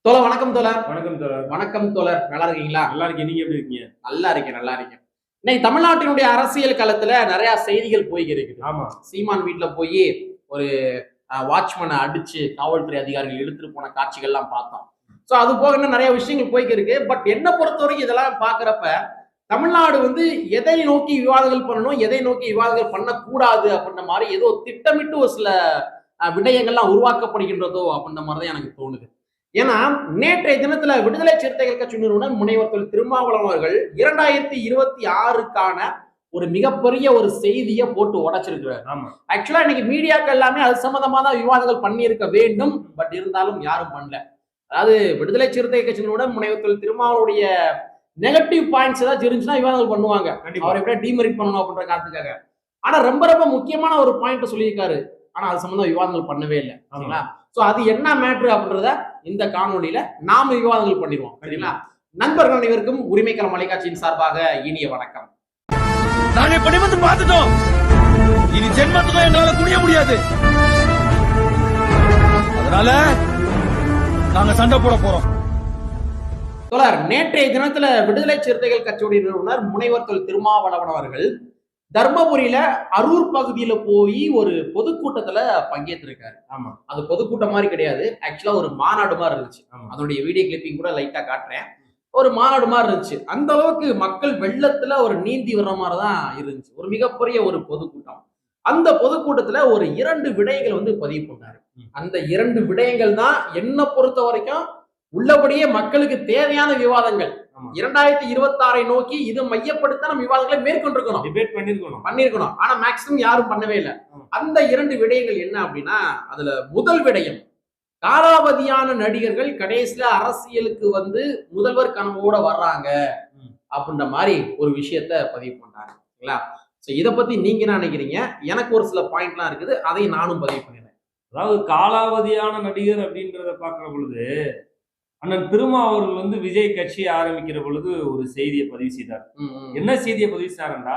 தோழர் வணக்கம் தோழர். வணக்கம் தோழர். வணக்கம் தோழர். நல்லா இருக்கீங்களா? நல்லா இருக்கேன். நீங்க எப்படி இருக்கீங்க? நல்லா இருக்கேன், நல்லா இருக்கேன். இன்னைக்கு தமிழ்நாட்டினுடைய அரசியல் களத்துல நிறைய செய்திகள் போய்க்கு இருக்குது. ஆமா. சீமான் வீட்டுல போய் ஒரு வாட்ச்மேனை அடிச்சு காவல்துறை அதிகாரிகள் இழுத்துட்டு போன காட்சிகள்லாம் பார்த்தோம். சோ அது போக இன்னும் நிறைய விஷயங்கள் போய்க்கு இருக்கு. பட் என்ன பொறுத்தவரைக்கும் இதெல்லாம் பாக்குறப்ப தமிழ்நாடு எதை நோக்கி விவாதங்கள் பண்ணணும், எதை நோக்கி விவாதங்கள் பண்ணக்கூடாது அப்படின்ற மாதிரி ஏதோ திட்டமிட்டு ஒரு சில விடயங்கள்லாம் உருவாக்கப்படுகின்றதோ அப்படின்ற மாதிரி தான் எனக்கு தோணுது. ஏன்னா நேற்றைய தினத்துல விடுதலை சிறுத்தைகள் கட்சி நிறுவனர் முனைவர் தொல் திருமாவளவன் அவர்கள் 2026க்கான ஒரு மிகப்பெரிய ஒரு செய்தியை போட்டு உடைச்சிருக்கிறார். ஆக்சுவலா இன்னைக்கு மீடியாக்கள் எல்லாமே அது சம்பந்தமா தான் விவாதங்கள் பண்ணியிருக்க வேண்டும். பட் இருந்தாலும் யாரும் பண்ணல. அதாவது விடுதலை சிறுத்தைகள் கட்சி நிறுவனர் முனைவர் தொல் திருமாவளுடைய நெகட்டிவ் பாயிண்ட்ஸ் ஏதாவது இருந்துச்சுன்னா விவாதங்கள் பண்ணுவாங்க. அவரை எப்படியா டிமெரிட் பண்ணணும் அப்படின்ற காரணத்துக்காக. ஆனா ரொம்ப ரொம்ப முக்கியமான ஒரு பாயிண்ட் சொல்லியிருக்காரு. ஆனா அது சம்பந்தம் விவாதங்கள் பண்ணவே இல்லை. சரிங்களா? சோ அது என்ன மேட்ரு அப்படின்றத இந்த காணொலியில நாம விவாதங்கள் பண்ணிடுவோம். சரிங்களா? நண்பர்கள் அனைவருக்கும் உரிமைக்களம் மலைக்காட்சியின் சார்பாக இனிய வணக்கம். நாங்க இப்படி வந்து பார்த்துட்டோம். இனி ஜென்மத்துக்கும் எங்களால குனிய முடியாது. அதனால நாங்க சண்டை போட போறோம். தோழர், நேற்றைய தினத்துல விடுதலை சிறுத்தைகள் கட்சியுடைய நிறுவனர் முனைவர் தொல் திருமாவளவன் அவர்கள் தர்மபுரியில அரூர் பகுதியில போய் ஒரு பொதுக்கூட்டத்துல பங்கேற்றிருக்காரு. ஆமா. அது பொதுக்கூட்டம் மாதிரி கிடையாது. ஆக்சுவலா ஒரு மாநாடு மாதிரி இருந்துச்சு. அதனுடைய வீடியோ கிளிப்பிங் கூட லைட்டா காட்டுறேன். ஒரு மாநாடு மாதிரி இருந்துச்சு. அந்த அளவுக்கு மக்கள் வெள்ளத்துல ஒரு நீந்தி வர்ற மாதிரிதான் இருந்துச்சு. ஒரு மிகப்பெரிய ஒரு பொதுக்கூட்டம். அந்த பொதுக்கூட்டத்துல ஒரு 2 விடயங்கள் பதிவு பண்ணாரு. அந்த 2 விடயங்கள் தான் என்ன பொறுத்த வரைக்கும் உள்ளபடியே மக்களுக்கு தேவையான விவாதங்கள். 2026 நோக்கி இது மையப்படுத்த நம்ம விவாதங்களை மேற்கொண்டிருக்கணும், டிபேட் பண்ணிருக்கணும். ஆனா மேக்சிமம் யாரும் பண்ணவே இல்லை. அந்த 2 விடயங்கள் என்ன அப்படின்னா, அதுல முதல் விடயம், காலாவதியான நடிகர்கள் கடைசியில அரசியலுக்கு முதல்வர் கனவோட வர்றாங்க அப்படின்ற மாதிரி ஒரு விஷயத்த பதிவு பண்றாங்க. இத பத்தி நீங்க என்ன நினைக்கிறீங்க? எனக்கு ஒரு சில பாயிண்ட்லாம் இருக்குது, அதை நானும் பதிவு பண்ணிடுறேன். அதாவது காலாவதியான நடிகர் அப்படின்றத பாக்குற பொழுது அண்ணன் திருமா அவர்கள் விஜய் கட்சி ஆரம்பிக்கிற பொழுது ஒரு செய்தியை பதிவு செய்தார். என்ன செய்தியை பதிவு செய்தார்னா,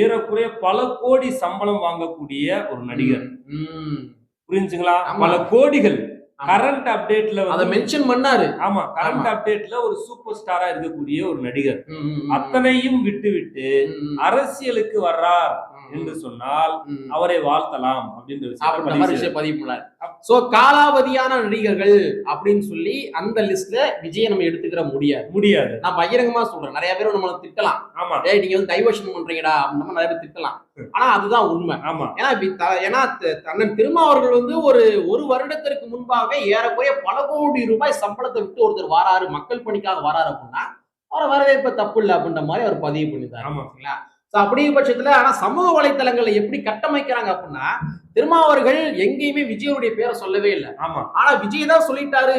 ஏறக்குறைய பல கோடி சம்பளம் வாங்கக்கூடிய ஒரு நடிகர். புரிஞ்சுங்களா? பல கோடிகள். கரண்ட் அப்டேட்ல அதை மென்ஷன் பண்ணாரு. ஆமா, கரண்ட் அப்டேட்ல ஒரு சூப்பர் ஸ்டாரா இருக்கக்கூடிய ஒரு நடிகர். அத்தனையும் விட்டு அரசியலுக்கு வர்றார் என்று சொன்னால் அவரை வாழ்த்தலாம் அப்படின்ற விஷயம் பதிவு பண்ணார். சோ காலாவதியான நடிகர்கள் அப்படின்னு சொல்லி அந்த லிஸ்ட்ல விஜய் நம்ம எடுத்துக்கிற முடியாது. நான் பகிரங்கமா சொல்றேன். நிறைய பேர் நம்ம திட்டலாம். ஆமா, நீங்க டைவர்ஷன் பண்றீங்கடா அப்படின்னு நிறைய பேர் திட்டலாம். ஆனா அதுதான் உண்மை. ஆமா. ஏன்னா அண்ணன் திருமா அவர்கள் ஒரு வருடத்திற்கு முன்பாக ஏறக்குறைய பல கோடி ரூபாய் சம்பளத்தை விட்டு ஒருத்தர் வாராரு, மக்கள் பணிக்காக வராரு அப்படின்னா அவரை வரவேற்ப தப்பு இல்லை அப்படின்ற மாதிரி அவர் பதிவு பண்ணிட்டாரு. அப்படி பட்சத்துல ஆனா சமூக வலைத்தளங்களை எப்படி கட்டமைக்கிறாங்க அப்படின்னா, திருமாவர்கள் எங்கேயுமே விஜயனுடைய பேரை சொல்லவே இல்லை. ஆனா விஜய் தான் சொல்லிட்டாரு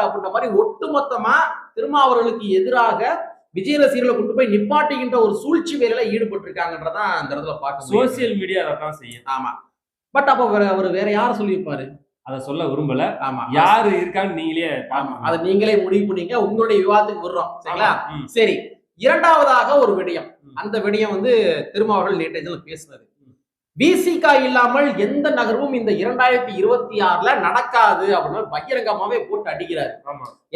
அப்படின்ற மாதிரி ஒட்டுமொத்தமா திருமாவர்களுக்கு எதிராக விஜய் ரசிகர்களை கொண்டு போய் நிப்பாட்டுகின்ற ஒரு சூழ்ச்சி வேலையில ஈடுபட்டு இருக்காங்கன்றதான் அந்த இடத்துல பார்க்க சோசியல் மீடியா தான் செய்யும். ஆமா. பட் அப்ப அவர் வேற யாரும் சொல்லியிருப்பாரு? அதை சொல்ல விரும்பல. ஆமா, யாரு இருக்கான்னு நீங்களே அதை நீங்களே முடிவு பண்ணீங்க. உங்களுடைய விவாதத்துக்கு வர்றோம். சரிங்களா? சரி, இரண்டாவதாக ஒரு விடயம். அந்த விடயம் திருமாவர்கள் நேற்றைய தினம் பேசினது. விசிகா இல்லாமல் எந்த நகர்வும் இந்த 2026 நடக்காது அப்படின்னு பகிரங்கமாவே போட்டு அடிக்கிறார்.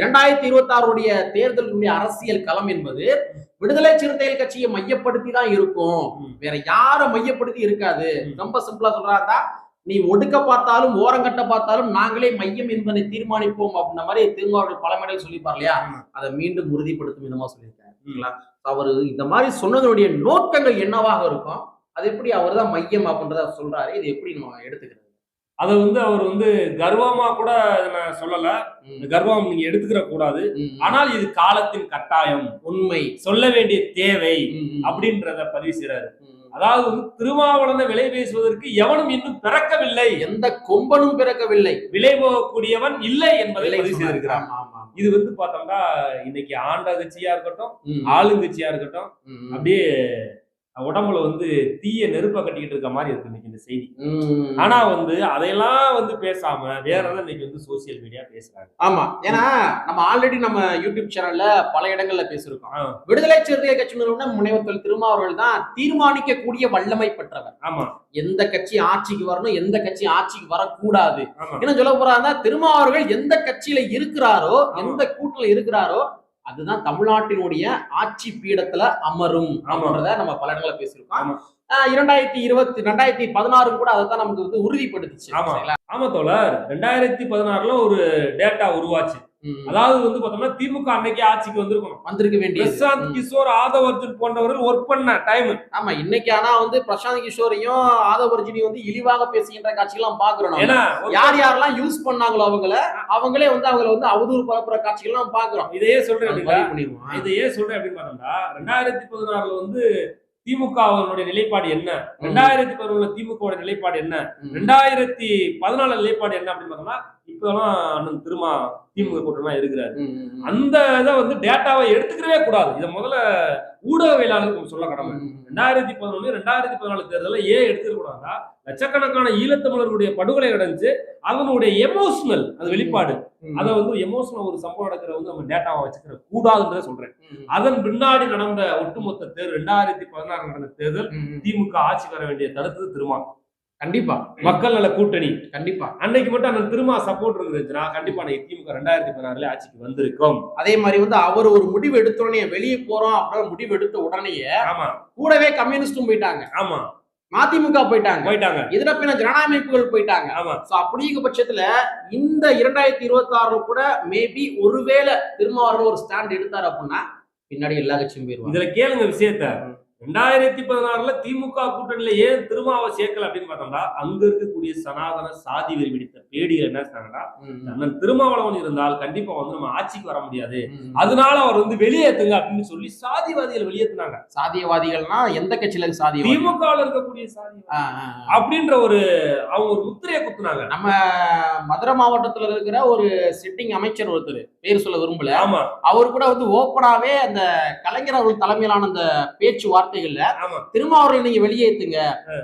2026 தேர்தலுடைய அரசியல் களம் என்பது விடுதலை சிறுத்தைகள் கட்சியை மையப்படுத்தி தான் இருக்கும். வேற யாரை மையப்படுத்தி இருக்காது. ரொம்ப சிம்பிளா சொல்றாருந்தா, நீ ஒடுக்க பார்த்தாலும் ஓரங்கட்ட பார்த்தாலும் நாங்களே மையம் என்பதை தீர்மானிப்போம் அப்படின்ற மாதிரி திருமாவர்கள் பல மேடையில் சொல்லிப்பார் இல்லையா? அதை மீண்டும் உறுதிப்படுத்தும் விதமா சொல்லியிருக்காரு. அவரு இந்த மாதிரி சொன்னதனுடைய நோக்கங்கள் என்னவாக இருக்கும், அது எப்படி அவர் தான் மையம் அப்படின்றத சொல்றாரு. இது எப்படி நம்ம எடுத்துக்கிறது? அதை அவர் கர்வமா கூட நான் சொல்லல. கர்வம் நீங்க எடுத்துக்கிற கூடாது. ஆனால் இது காலத்தின் கட்டாயம், உண்மை, சொல்ல வேண்டிய தேவை அப்படின்றத பதிவு செய்யறாரு. அதாவது திருமாவளவனை விலை பேசுவதற்கு எவனும் இன்னும் பிறக்கவில்லை, எந்த கொம்பனும் பிறக்கவில்லை, விலை போகக்கூடியவன் இல்லை என்பதை பதிவு செய்திருக்கிறான். இது பார்த்தோம்னா இன்னைக்கு ஆண்ட கட்சியா இருக்கட்டும், ஆளுங்கட்சியா இருக்கட்டும், அப்படியே உடம்புல வந்து தீய நெருப்ப கட்டிக்கிட்டு இருக்க மாதிரி இருக்கு இன்னைக்கு இந்த செய்தி. ஆனா வந்து அதையெல்லாம் பேசாம வேற ஏதாவது இன்னைக்கு சோசியல் மீடியா பேசுறாங்க. ஆமா, ஏன்னா நம்ம ஆல்ரெடி நம்ம யூடியூப் சேனல்ல பல இடங்கள்ல பேசியிருக்கோம். விடுதலை சிறுத்தைகள் கட்சி நிறுவனம் முனைவர் திருமாவர்கள் தான் தீர்மானிக்கக்கூடிய வல்லமை பெற்றவர். ஆமா, எந்த கட்சி ஆட்சிக்கு வரணும், எந்த கட்சி ஆட்சிக்கு வரக்கூடாது. என்ன சொல்ல போறாங்க, திருமாவர்கள் எந்த கட்சியில இருக்கிறாரோ, எந்த கூட்டத்துல இருக்கிறாரோ அதுதான் தமிழ்நாட்டினுடைய ஆட்சி பீடத்துல அமரும் அப்படின்றத நம்ம பல இடங்களை பேசியிருக்கோம். 2016 கூட அதைத்தான் நமக்கு உறுதிப்படுத்துச்சு. ஆமா தோழர், 2016 ஒரு டேட்டா உருவாச்சு. அதாவது பார்த்தோம்னா திமுக அன்னைக்கு ஆட்சிக்கு வந்திருக்க வேண்டிய பிரசாந்த் கிஷோர், ஆதவ் அர்ஜுன் போன்றவர்கள் ஒர்க் பண்ண டைம். ஆமா, இன்னைக்கு ஆனா பிரசாந்த் கிஷோரையும் ஆதவ் அர்ஜுனையும் இழிவாக பேசுகின்ற காட்சிகள்லாம் பாக்குறோம். ஏன்னா யார் யாரெல்லாம் யூஸ் பண்ணாங்களோ அவங்களே அவங்களை அவதூறு பரப்புற காட்சிகள்லாம் பாக்குறோம். இதையே சொல்றேன் அப்படின்னு பார்த்தோம்னா 2016 திமுகவுடைய நிலைப்பாடு என்ன, 2011 திமுக நிலைப்பாடு என்ன, 2014 நிலைப்பாடு என்ன அப்படின்னு பார்த்தோம்னா இப்பெல்லாம் அண்ணன் திருமா திமுக கூட்டமா இருக்கிறாரு. அந்த இதை டேட்டாவை எடுத்துக்கவே கூடாது. இதை முதல்ல ஊடகவியலாளர்களுக்கு சொல்ல கடமை. 2011 2014 தேர்தலில் ஏன் எடுத்துக்க கூடாதா, லட்சக்கணக்கான ஈழத்தமிழர்களுடைய படுகொலை நடந்துச்சு, அதனுடைய எமோஷனல் அது வெளிப்பாடு. அதை எமோஷனல் ஒரு சம்பவம் நடக்கிற நம்ம டேட்டாவை வச்சுக்கிற கூடாதுன்றத சொல்றேன். அதன் பின்னாடி நடந்த ஒட்டுமொத்த தேர்தல் 2016 நடந்த தேர்தல் திமுக ஆட்சி வர வேண்டிய தடுத்தது திருமா. கண்டிப்பா மக்கள் நல கூட்டணி கண்டிப்பா அன்னைக்கு மட்டும் அந்த திருமா சப்போர்ட் இருந்துச்சுன்னா கண்டிப்பா திமுக 2016 ஆட்சிக்கு வந்திருக்கும். அதே மாதிரி அவர் ஒரு முடிவு எடுத்த உடனே வெளியே போறோம் அப்படின்னு முடிவு எடுத்த உடனேயே ஆமா கூடவே கம்யூனிஸ்டும் போயிட்டாங்க. ஆமா, மதிமுக போயிட்டாங்க, இதர பின்ன ஜனநாயக அமைப்புகள் போயிட்டாங்க. ஆமா, அப்படிங்கிற பட்சத்துல இந்த 2026 கூட மேபி ஒருவேளை திருமாவர்கள் ஒரு ஸ்டாண்ட் எடுத்தாரு அப்படின்னா பின்னாடி எல்லா கட்சியும் போயிருவாங்க. இதுல கேளுங்க விஷயத்த, 2016 திமுக கூட்டணியில ஏன் திருமாவை சேர்க்கல அப்படின்னு பார்த்தோம்னா அங்க இருக்கக்கூடிய சனாதன சாதி வெறி பிடித்த பேடிகள் என்ன சொன்னாங்கன்னா, அண்ணன் திருமாவளவன் இருந்தால் கண்டிப்பா நம்ம ஆட்சிக்கு வர முடியாது, அதனால அவர் வெளியேற்றுங்க அப்படின்னு சொல்லி சாதிவாதிகள் வெளியேற்றினாங்க. சாதியவாதிகள்னா எந்த கட்சியில சாதி, திமுக இருக்கக்கூடிய சாதி அப்படின்ற அவங்க ஒரு முத்திரையை குத்துனாங்க. நம்ம மதுரை மாவட்டத்துல இருக்கிற ஒரு சிட்டிங் அமைச்சர் ஒருத்தர், பேர் சொல்ல விரும்பல, ஆமா, அவர் கூட ஓப்பனாவே அந்த கலைஞர் அவர்கள் தலைமையிலான அந்த பேச்சுவார்த்தைகள்ல திருமாவர்கள் நீங்க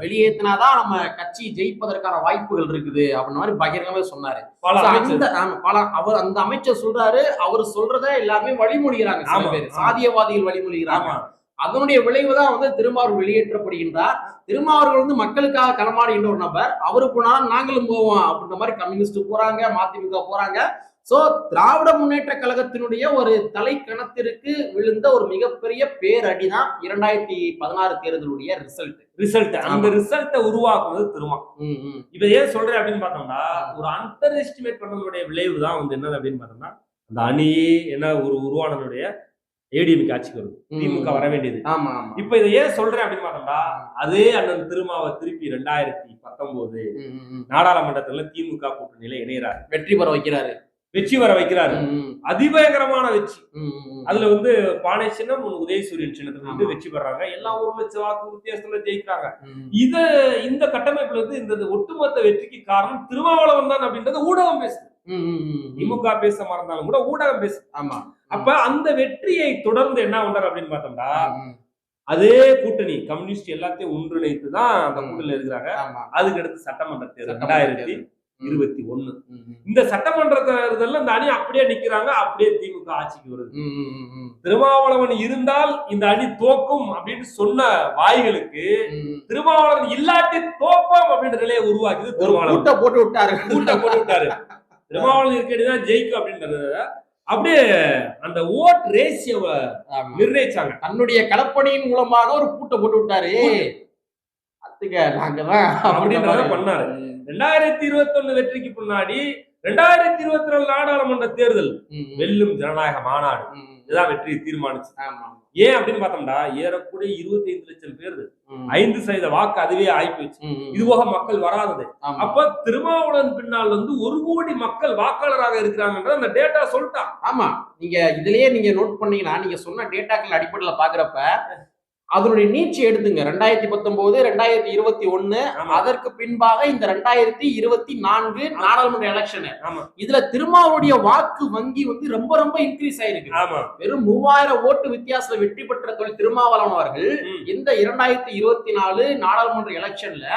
வெளியேற்றினாதான் நம்ம கட்சி ஜெயிப்பதற்கான வாய்ப்புகள் இருக்குது அப்படின்ற மாதிரி பகிரங்கமே சொன்னாரு. அவர் அந்த அமைச்சர் சொல்றாரு, அவர் சொல்றத எல்லாருமே வழிமொழிகிறாங்க. சாதியவாதிகள் வழிமொழிகிறாங்க. அதனுடைய விளைவுதான் திருமாவர்கள் வெளியேற்றப்படுகின்றார். திருமாவர்கள் மக்களுக்காக களமாடுகின்ற ஒரு நபர். அவரு போனாலும் நாங்களும் போவோம் அப்படின்ற மாதிரி கம்யூனிஸ்ட் போறாங்க, மதிமுக போறாங்க. சோ திராவிட முன்னேற்ற கழகத்தினுடைய ஒரு தலைக்கணத்திற்கு விழுந்த ஒரு மிகப்பெரிய பேரடிதான் 2016 தேர்தலுடைய ரிசல்ட். அந்த ரிசல்ட்டை உருவாக்குனது திருமா. இப்ப ஏன் சொல்றேன் அப்படின்னு பார்த்தோம்னா ஒரு அண்டர் எஸ்டிமேட் பண்ணதுடைய விளைவு தான் என்னது அப்படின்னு பார்த்தோம்னா அந்த அணி என்ன ஒரு உருவானதுடைய ஏடிஎம்கே ஆட்சிக்கு வருது, திமுக வர வேண்டியது. இப்ப இதை ஏன் சொல்றேன் அப்படின்னு பார்த்தோம்னா அதே அண்ணன் திருமாவை திருப்பி 2019 நாடாளுமன்றத்துல திமுக கூட்டணியில இணையறாரு, வெற்றி வர வைக்கிறாரு. அதிபயங்கரமான வெற்றி. அதுல பானை சின்னம் உதயசூரியன் சின்னத்துல வெற்றி பெறாங்க. எல்லாம் 1 லட்சம் வாக்கு வித்தியாசத்துல ஜெயிக்கிறாங்க. இந்த கட்டமைப்புல இந்த ஒட்டுமொத்த வெற்றிக்கு காரணம் திருமாவளவன் தான் அப்படின்றது ஊடகம் பேசுது. திமுக பேச மறந்தாலும் கூட ஊடகம் பேசு. ஆமா, அப்ப அந்த வெற்றியை தொடர்ந்து என்ன பண்றாரு அப்படின்னு பார்த்தோம்னா அதே கூட்டணி கம்யூனிஸ்ட் எல்லாத்தையும் ஒன்றிணைத்துதான் அந்த கூட்டணியில இருக்கிறாங்க. அதுக்கு அடுத்து சட்டமன்ற தேர்தல் 2021 இந்த சட்டமன்ற தேர்தல் இந்த அணி அப்படியே நிக்கிறாங்க. அப்படியே திமுக ஆட்சிக்கு வருது. திருமாவளவன் இருந்தால் இந்த அணி தோக்கும் அப்படின்னு சொன்ன வாய்களுக்கு திருமாவளவன் இல்லாட்டி தோப்போம் அப்படின்ற நிலையை உருவாக்கி கூட்ட போட்டு விட்டாரு. திருமாவளவன் இருக்கடிதான் ஜெயிக்கும் அப்படின்றத அப்படியே அந்த ஓட் ரேஷியோவை நிர்ணயிச்சாங்க. தன்னுடைய களப்பணியின் மூலமாக ஒரு கூட்ட போட்டு விட்டாரு. நாங்கதான் அப்படின்றத பண்ணாரு. 2021 வெற்றிக்கு முன்னாடி 2022 நாடாளுமன்ற தேர்தல் வெல்லும் ஜனநாயக மாநாடு இதுதான் வெற்றியை தீர்மானிச்சு. ஏன் அப்படின்னு பார்த்தோம்னா ஏறக்கூடிய 25 லட்சம் பேர் 5% வாக்கு அதுவே ஆயிப்போச்சு. இது போக மக்கள் வராதது. அப்ப திருமாவளவன் பின்னால் 1 கோடி மக்கள் வாக்காளராக இருக்கிறாங்கன்ற அந்த டேட்டா சொல்லிட்டான். ஆமா, நீங்க இதுலயே நீங்க நோட் பண்ணீங்கன்னா நீங்க சொன்ன டேட்டாக்கள் அடிப்படையில பாக்குறப்ப அதனுடைய நீட்சி எடுத்துங்க 2019 2021 ஆமா. அதற்கு பின்பாக இந்த 2024 நாடாளுமன்ற எலெக்ஷன் ஆமா. இதுல திருமாவுடைய வாக்கு வங்கி வந்து ரொம்ப ரொம்ப இன்க்ரீஸ் ஆயிருக்கு. ஆமா. வெறும் 3000 ஓட்டு வித்தியாசத்துல வெற்றி பெற்ற தொழில் திருமாவளவன் அவர்கள் இந்த 2024 நாடாளுமன்ற எலெக்ஷன்ல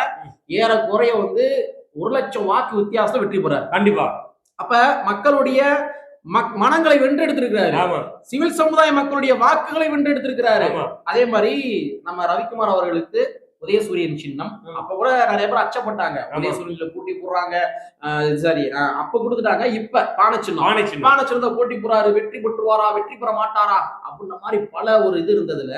ஏறக்குறைய வந்து 1 லட்சம் வாக்கு வித்தியாசத்துல வெற்றி பெறாரு. கண்டிப்பா. அப்ப மக்களுடைய மனங்களை வென்றெடுத்திருக்கிறாரு. ஆமா. சிவில் சமுதாய மக்களுடைய வாக்குகளை வென்றெடுத்திருக்கிறாரு. ஆமா. அதே மாதிரி நம்ம ரவிக்குமார் அவர்களுக்கு உதயசூரியன் சின்னம் அப்ப கூட நிறைய பேர் அச்சப்பட்டாங்க. உதயசூரியன்ல போட்டி போடுறாங்க, சரி அப்ப கொடுத்துட்டாங்க. இப்ப பானை சின்னத்தை போட்டி போறாரு, வெற்றி பெற்றுவாரா வெற்றி பெற மாட்டாரா அப்படின்ற மாதிரி பல ஒரு இது இருந்ததுல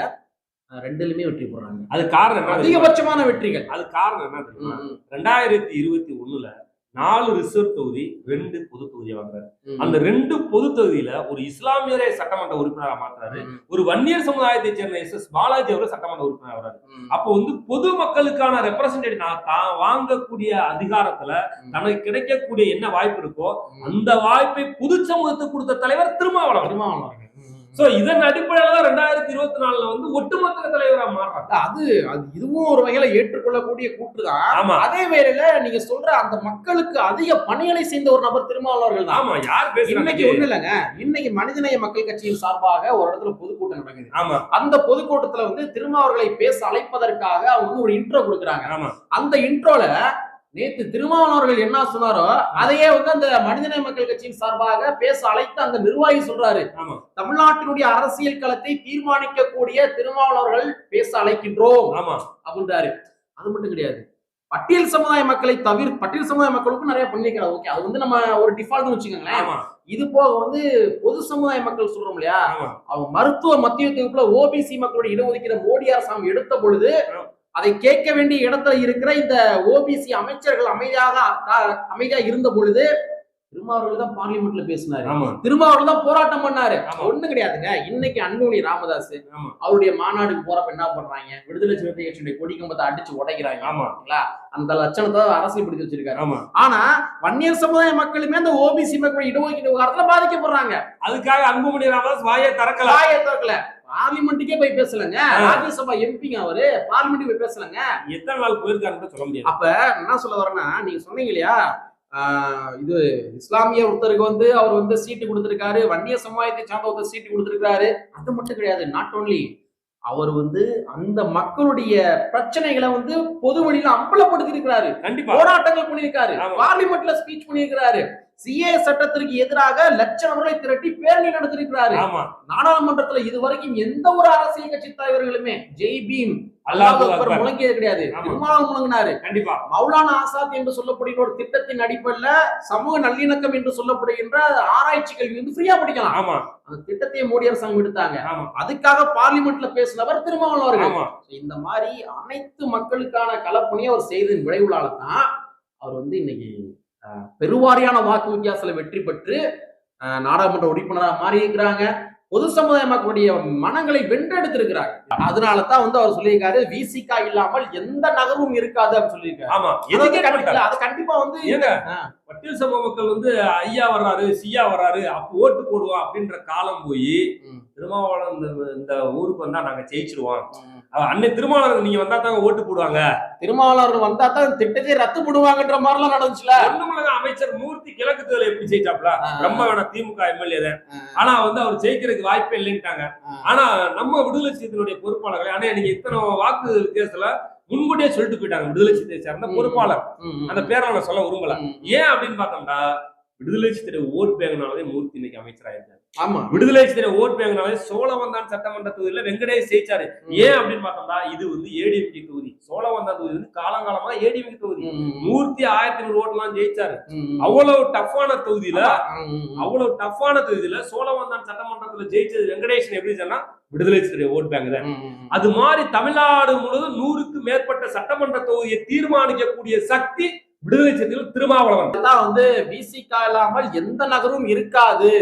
ரெண்டுலயுமே வெற்றி போடுறாங்க. அது காரணம் என்ன? அதிகபட்சமான வெற்றிகள். அது காரணம் என்ன தெரியுமா? 2021 4 ரிசர்வ் தொகுதி 2 பொது தொகுதியை வாங்குறாரு. அந்த 2 பொது தொகுதியில ஒரு இஸ்லாமியரை சட்டமன்ற உறுப்பினராக மாத்துறாரு, ஒரு வன்னியர் சமுதாயத்தை சேர்ந்த SS பாலாஜி அவர்கள் சட்டமன்ற உறுப்பினர் ஆகிறாரு. அப்போ வந்து பொது மக்களுக்கான ரெப்ரசன்டேட்டிவ் தான் வாங்கக்கூடிய அதிகாரத்துல தனக்கு கிடைக்கக்கூடிய என்ன வாய்ப்பு இருக்கோ அந்த வாய்ப்பை பொது சமூகத்துக்கு கொடுத்த தலைவர் திருமாவளவன். சோ இதன் அடிப்படையில தான் 2024 வந்து ஒட்டுமொத்த தலைவரா மாறாங்க. அது இதுவும் ஒரு வகையில ஏற்றுக்கொள்ளக்கூடிய கூற்றுதான். அதே வேளையில நீங்க சொல்ற அந்த மக்களுக்கு அதிக பணிகளை செய்த ஒரு நபர் திருமாவளவர்கள் தான். ஆமா, யார் பேசுறாங்க? இன்னைக்கு ஒண்ணு இல்லைங்க, இன்னைக்கு மனிதநேய மக்கள் கட்சியின் சார்பாக ஒரு இடத்துல பொதுக்கூட்டம் நடக்குது. ஆமா. அந்த பொதுக்கூட்டத்துல வந்து திருமாவர்களை பேச அழைப்பதற்காக அவங்க வந்து ஒரு இன்ட்ரோ கொடுக்குறாங்க. ஆமா. அந்த இன்ட்ரோல நேத்து திருமாவளவர்கள் என்ன சொன்னாரோ அதையே வந்து அந்த மனிதநேய மக்கள் கட்சியின் சார்பாக பேச அழைத்து அந்த நிர்வாகி சொல்றாரு, தமிழ்நாட்டினுடைய அரசியல் களத்தை தீர்மானிக்கக்கூடிய திருமாவளவர்கள் பேச அழைக்கின்றோம் அப்படின்றாரு. அது மட்டும் கிடையாது, பட்டியல் சமுதாய மக்களை தவிர பட்டியல் சமுதாய மக்களுக்கும் நிறைய பண்ணிக்கிறார். ஓகே, அது வந்து நம்ம ஒரு டிஃபால்ட்னு வச்சுக்கோங்களேன். இது போக வந்து பொது சமுதாய மக்கள் சொல்றோம் இல்லையா, அவங்க மருத்துவ மத்திய தொகுப்புல ஓபிசி மக்களுடைய இடஒதுக்கீடு மோடி அரசாங்கம் எடுத்த பொழுது அதை கேட்க வேண்டிய இடத்துல இருக்கிற இந்த ஓபிசி அமைச்சர்கள் அமைதியா இருந்த பொழுது திருமாவளவர்கள் தான் பார்லிமெண்ட்ல பேசினாரு. திருமாவளவர்கள் தான் போராட்டம் பண்ணாரு. ஒண்ணு கிடையாதுங்க. இன்னைக்கு அன்புமணி ராமதாஸ் அவருடைய மாநாடுக்கு போறப்ப என்ன பண்றாங்க, விடுதலை சிறுத்தை கட்சியுடைய கொடி கம்பத்தை அடிச்சு உடைக்கிறாங்க. அந்த லட்சணத்தை அரசியல் படுத்தி வச்சிருக்காரு. ஆனா வன்னியர் சமுதாய மக்களுமே அந்த ஓபிசி மக்கள் இடஒதுக்கீடு விவகாரத்துல பாதிக்கப்படுறாங்க. அதுக்காக அன்புமணி ராமதாஸ் வாயை திறக்கல. பார்லிமெண்ட்டுக்கே போய் பேசலங்க. ராஜ்யசபா எம்பிங்க அவரு பார்லிமெண்ட் போய் பேசலங்க. எத்தனை நாள் போயிருக்காருன்னு சொல்ல முடியாது. அப்ப என்ன சொல்ல வரேன்னா, நீங்க சொன்னீங்க இல்லையா, இது இஸ்லாமிய ஒருத்தருக்கு வந்து அவர் வந்து சீட்டு கொடுத்திருக்காரு, வன்னிய சமுதாயத்தை சார்ந்த ஒருத்தர் சீட்டு கொடுத்திருக்காரு. அது மட்டும் கிடையாது, நாட் ஓன்லி அவர் வந்து அந்த மக்களுடைய பிரச்சனைகளை வந்து பொது வழியில அம்பலப்படுத்தி இருக்கிறாரு. போராட்டங்கள் பண்ணியிருக்காரு, பார்லிமெண்ட்ல ஸ்பீச் பண்ணியிருக்கிறாரு, சிஏ சட்டத்திற்கு எதிராக லட்சணங்களை திரட்டி பேரணி நடத்திருக்கிறாரு. நாடாளுமன்றத்துல இதுவரைக்கும் எந்த ஒரு அரசியல் கட்சி தலைவர்களுமே ஜெய் பீம் முழங்கியது கிடையாது. முழங்கினாரு. கண்டிப்பா மௌலானா ஆசாத் என்று சொல்லப்படுகிற ஒரு திட்டத்தின் அடிப்படையில சமூக நல்லிணக்கம் என்று சொல்லப்படுகின்ற ஆராய்ச்சி கல்வி வந்து ஃப்ரீயா படிக்கலாம். அந்த திட்டத்தையே மோடி அரசாங்கம் எடுத்தாங்க. அதுக்காக பார்லிமெண்ட்ல பேசினவர் திருமாவளவர்கள். இந்த மாதிரி அனைத்து மக்களுக்கான களப்பணியை அவர் செய்ததின் விளைவுகளால தான் அவர் வந்து இன்னைக்கு பெருவாரியான வாக்கு வித்தியாசத்துல வெற்றி பெற்று நாடாளுமன்ற உறுப்பினராக மாறி இருக்கிறாங்க. பொது சமுதாய மக்களுடைய மனங்களை வென்றெடுத்திருக்கிறாங்க. அதனாலதான் வந்து அவர் சொல்லியிருக்காரு, விசிகா இல்லாமல் எந்த நகரும் இருக்காது அப்படின்னு சொல்லியிருக்காரு. அது கண்டிப்பா வந்து பட்டியல் சமூக மக்கள் வந்து ஐயா வர்றாரு சியா வர்றாரு அப்ப ஓட்டு போடுவோம் அப்படின்ற காலம் போய் திருமாவளவன் இந்த ஊருக்கு வந்தா நாங்க ஜெயிச்சிருவோம், அன்னை திருமாவளவன் நீங்க வந்தா தாங்க ஓட்டு போடுவாங்க, திருமாவளவர்கள் வந்தா தான் திட்டத்தை ரத்து போடுவாங்கன்ற மாதிரி எல்லாம் நடந்துச்சுல. ஒண்ணுமில்ல, அமைச்சர் மூர்த்தி கிழக்கு தொகுதியில எப்படி ஜெயிச்சாப்ல, ரொம்ப வேணா திமுக எம்எல்ஏ தான், ஆனா வந்து அவர் ஜெயிக்கிறதுக்கு வாய்ப்பே இல்லைன்ட்டாங்க. ஆனா நம்ம விடுதலை சிறுத்தைகளுடைய பொறுப்பாளர்கள், ஆனா நீங்க இத்தனை வாக்கு வித்தியாசத்துல முன்கூட்டியே சொல்லிட்டு போயிட்டாங்க விடுதலை சிறுத்தை சேர்ந்த பொறுப்பாளர். அந்த பேரை நான் சொல்ல விரும்பல. ஏன் அப்படின்னு பார்த்தோம்னா விடுதலை சிறுத்தை ஓட் பேங்கினாலே மூர்த்தி இன்னைக்கு அமைச்சராயிருக்காரு. விடுதலை சிறுத்தை ஓட் பேங்கினாலே சோழவந்தான் சட்டமன்ற தொகுதியில வெங்கடேஷ் ஜெயிச்சாரு. ஏன் அப்படின்னு பார்த்தோம்னா இது வந்து ஏடிஎம்கே தொகுதி. சோழவந்தான் தொகுதி வந்து காலங்காலமா ஏடிஎம்கே தொகுதி. மூர்த்தி 1500 ஓட்டுலாம் ஜெயிச்சாரு. அவ்வளவு டஃப்பான தொகுதியில சோழவந்தான் சட்டமன்றத்துல ஜெயிச்சது வெங்கடேஷன் எப்படி சொன்னா விடுதலை சிறுத்தை ஓட் பேங்க் தான். அது மாதிரி தமிழ்நாடு முழுவதும் 100க்கு மேற்பட்ட சட்டமன்ற தொகுதியை தீர்மானிக்கக்கூடிய சக்தி விடுதலை சிறுத்தைகள் திருமாவளவன் தான். வந்து விசிகா இல்லாமல் எந்த நகரும் இருக்காது.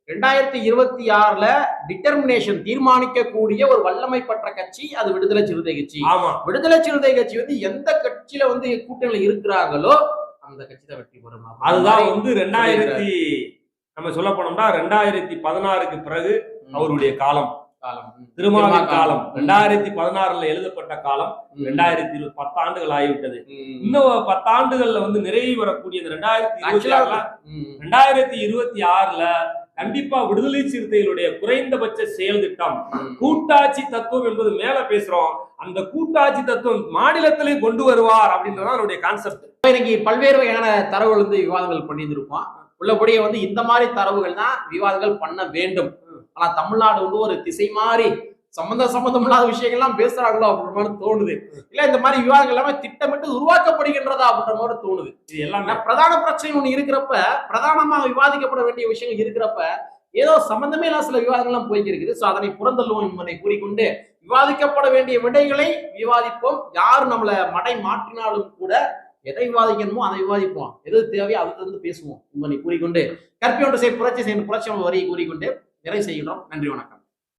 2026ல டிட்டர்மினேஷன் தீர்மானிக்கக்கூடிய ஒரு வல்லமை பெற்ற கட்சி அது விடுதலை சிறுத்தை கட்சி. விடுதலை சிறுத்தை கட்சி வந்து எந்த கட்சியில வந்து கூட்டணியில இருக்கிறாங்களோ அந்த கட்சி தான் வெற்றி பெறும். அதுதான் வந்து நம்ம சொல்ல போனோம்னா 2016க்கு பிறகு அவருடைய காலம். திருமாவின் காலம் 2016 எழுதப்பட்ட காலம் 2020 10 ஆண்டுகள் ஆகிவிட்டது. இன்னும் 10 ஆண்டுகள்ல நிறைவு வரக்கூடிய 2026ல கண்டிப்பா விடுதலை சிறுத்தைகளுடைய குறைந்தபட்ச செயல் திட்டம் கூட்டாட்சி தத்துவம் என்பது மேல பேசுறோம். அந்த கூட்டாட்சி தத்துவம் மாநிலத்திலே கொண்டு வருவார் அப்படின்றதான் அவருடைய கான்செப்ட். இன்னைக்கு பல்வேறு வகையான தரவுகள் விவாதங்கள் பண்ணியிருந்திருப்போம். உள்ளபடியே இந்த மாதிரி தரவுகள் தான் விவாதங்கள் பண்ண வேண்டும். ஆனா தமிழ்நாடு ஒரு திசை மாறி சம்பந்தம் இல்லாத விஷயங்கள்லாம் பேசுறாங்களோ அப்படின்ற மாதிரி தோணுது. இல்ல இந்த மாதிரி விவாதங்கள் எல்லாமே திட்டமிட்டு உருவாக்கப்படுகின்றதா அப்படின்ற மாதிரி தோணுது. இது எல்லாமே பிரதான பிரச்சனை ஒண்ணு இருக்கிறப்ப, பிரதானமாக விவாதிக்கப்பட வேண்டிய விஷயங்கள் இருக்கிறப்ப ஏதோ சம்பந்தமே இல்லாத சில விவாதங்கள்லாம் போய்க்கு இருக்குது. சோ அதனை புறந்தள்ளுவோம் என்பதை கூறிக்கொண்டு விவாதிக்கப்பட வேண்டிய விடைகளை விவாதிப்போம். யார் நம்மள மடை மாற்றினாலும் கூட எதை விவாதிக்கணுமோ அதை விவாதிப்போம். எது தேவையோ அதை பேசுவோம் என்பதை கூறிக்கொண்டு கற்பியொன்று புரட்சி செய்யும் புரட்சி வரியை கூறிக்கொண்டு நிறைவு செய்கிறோம். நன்றி, வணக்கம்.